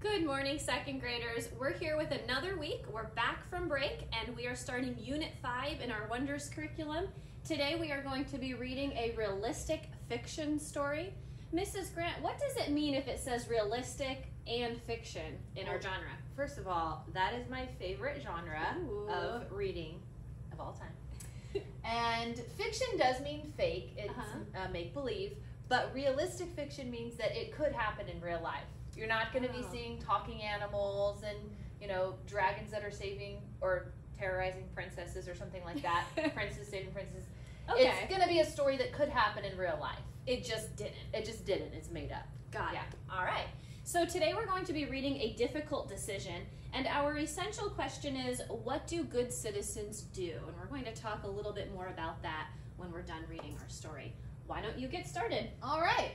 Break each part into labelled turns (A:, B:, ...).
A: Good morning, second graders. We're here with another week. We're back from break and we are starting Unit 5 in our Wonders curriculum. Today we are going to be reading a realistic fiction story. Mrs. Grant, what does it mean if it says realistic and fiction in our genre?
B: First of all, that is my favorite genre of reading of all time. And fiction does mean fake, it's make-believe, but realistic fiction means that it could happen in real life. You're not going to be seeing talking animals and, you know, dragons that are saving or terrorizing princesses or something like that. Princes saving princesses. Okay. It's going to be a story that could happen in real life.
A: It just didn't.
B: It just didn't. It's made up.
A: Got it. All right. So today we're going to be reading A Difficult Decision, and our essential question is, what do good citizens do? And we're going to talk a little bit more about that when we're done reading our story. Why don't you get started?
C: All right.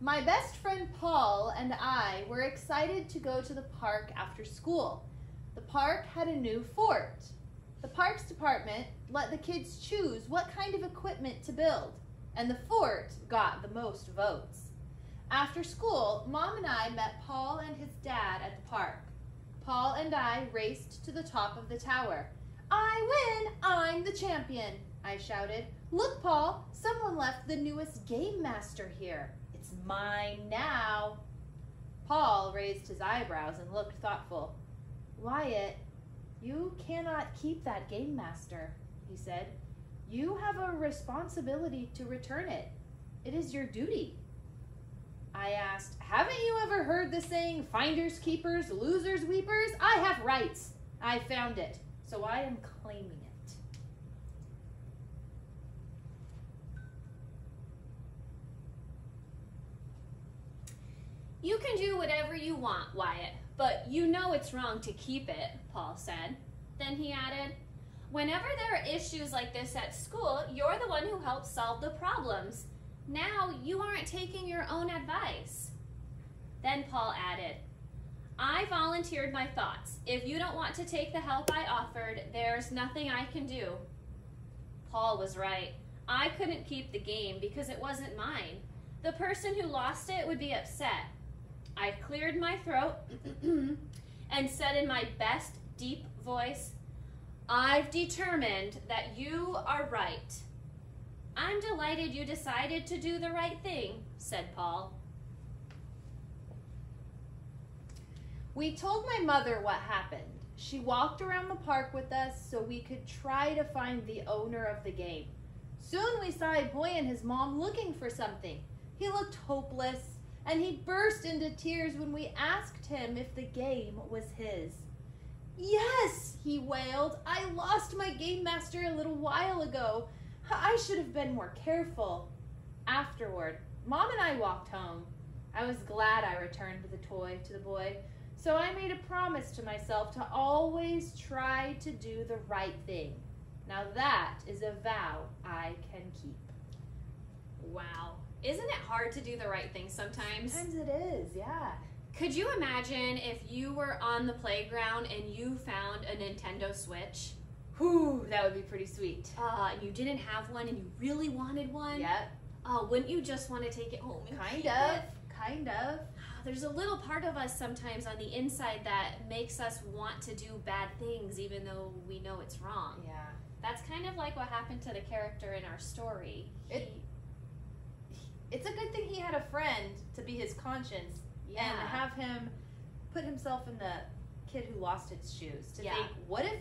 C: My best friend Paul and I were excited to go to the park after school. The park had a new fort. The parks department let the kids choose what kind of equipment to build, and the fort got the most votes. After school, Mom and I met Paul and his dad at the park. Paul and I raced to the top of the tower. "I win! I'm the champion!" I shouted. "Look, Paul, someone left the newest game master here. It's mine now." Paul raised his eyebrows and looked thoughtful. "Wyatt, you cannot keep that game master," he said. "You have a responsibility to return it. It is your duty." I asked, "Haven't you ever heard the saying, finders keepers, losers weepers? I have rights. I found it, so I am claiming it."
A: "You can do whatever you want, Wyatt, but you know it's wrong to keep it," Paul said. Then he added, "Whenever there are issues like this at school, you're the one who helps solve the problems. Now you aren't taking your own advice." Then Paul added, "I volunteered my thoughts. If you don't want to take the help I offered, there's nothing I can do." Paul was right. I couldn't keep the game because it wasn't mine. The person who lost it would be upset. I cleared my throat and said in my best deep voice, "I've determined that you are right." "I'm delighted you decided to do the right thing," said Paul.
C: We told my mother what happened. She walked around the park with us so we could try to find the owner of the game. Soon we saw a boy and his mom looking for something. He looked hopeless, and he burst into tears when we asked him if the game was his. "Yes," he wailed, "I lost my game master a little while ago. I should have been more careful." Afterward, Mom and I walked home. I was glad I returned the toy to the boy, so I made a promise to myself to always try to do the right thing. Now that is a vow I can keep.
A: Wow. Isn't it hard to do the right thing sometimes?
C: Sometimes it is, yeah.
A: Could you imagine if you were on the playground and you found a Nintendo Switch?
C: Whew, that would be pretty sweet.
A: And you didn't have one and you really wanted one?
C: Yep.
A: Wouldn't you just want to take it home and
C: Kind
A: keep
C: of.
A: it?
C: Kind of.
A: There's a little part of us sometimes on the inside that makes us want to do bad things even though we know it's wrong.
C: Yeah.
A: That's kind of like what happened to the character in our story.
C: It's a good thing he had a friend to be his conscience and have him put himself in the kid who lost its shoes to think, what if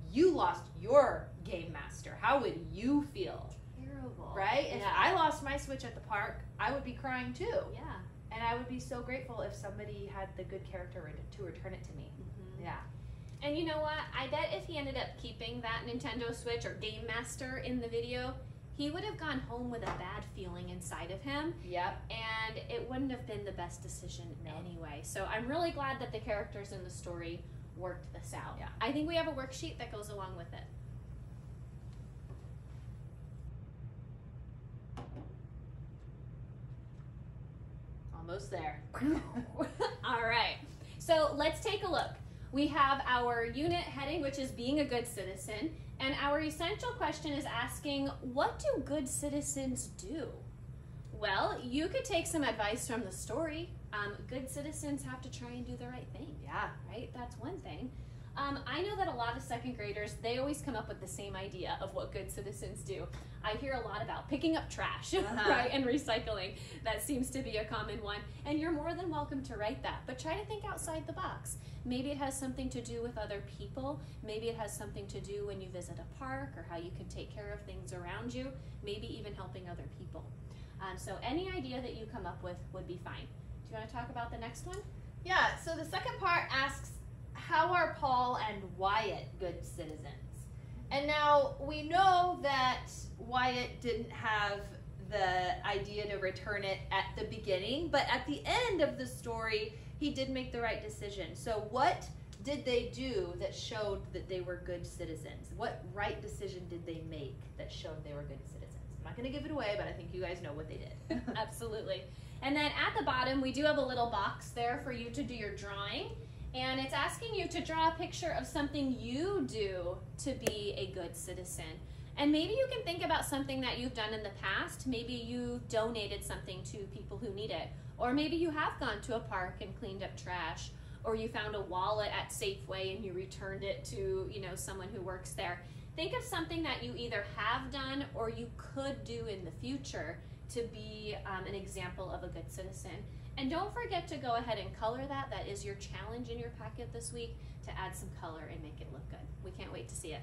C: you lost your game master? How would you feel?
A: Terrible.
C: Right? If I lost my Switch at the park, I would be crying too.
A: Yeah.
C: And I would be so grateful if somebody had the good character to return it to me.
A: Mm-hmm.
C: Yeah.
A: And you know what? I bet if he ended up keeping that Nintendo Switch or Game Master in the video, he would have gone home with a bad feeling inside of him.
C: Yep.
A: And it wouldn't have been the best decision anyway. So I'm really glad that the characters in the story worked this out.
C: Yeah.
A: I think we have a worksheet that goes along with it.
C: Almost there.
A: All right. So let's take a look. We have our unit heading, which is being a good citizen, and our essential question is asking, what do good citizens do? Well, you could take some advice from the story. Good citizens have to try and do the right thing.
B: Yeah.
A: Right? That's one thing. I know that a lot of second graders, they always come up with the same idea of what good citizens do. I hear a lot about picking up trash, right, and recycling. That seems to be a common one. And you're more than welcome to write that, but try to think outside the box. Maybe it has something to do with other people. Maybe it has something to do when you visit a park or how you can take care of things around you. Maybe even helping other people. So any idea that you come up with would be fine. Do you want to talk about the next one?
C: Yeah, so the second part asks, how are Paul and Wyatt good citizens? And now we know that Wyatt didn't have the idea to return it at the beginning, but at the end of the story, he did make the right decision. So what did they do that showed that they were good citizens? What right decision did they make that showed they were good citizens? I'm not going to give it away, but I think you guys know what they did.
A: Absolutely. And then at the bottom, we do have a little box there for you to do your drawing. And it's asking you to draw a picture of something you do to be a good citizen. And maybe you can think about something that you've done in the past. Maybe you donated something to people who need it. Or maybe you have gone to a park and cleaned up trash. Or you found a wallet at Safeway and you returned it to, someone who works there. Think of something that you either have done or you could do in the future to be an example of a good citizen. And don't forget to go ahead and color that. That is your challenge in your packet this week, to add some color and make it look good. We can't wait to see it.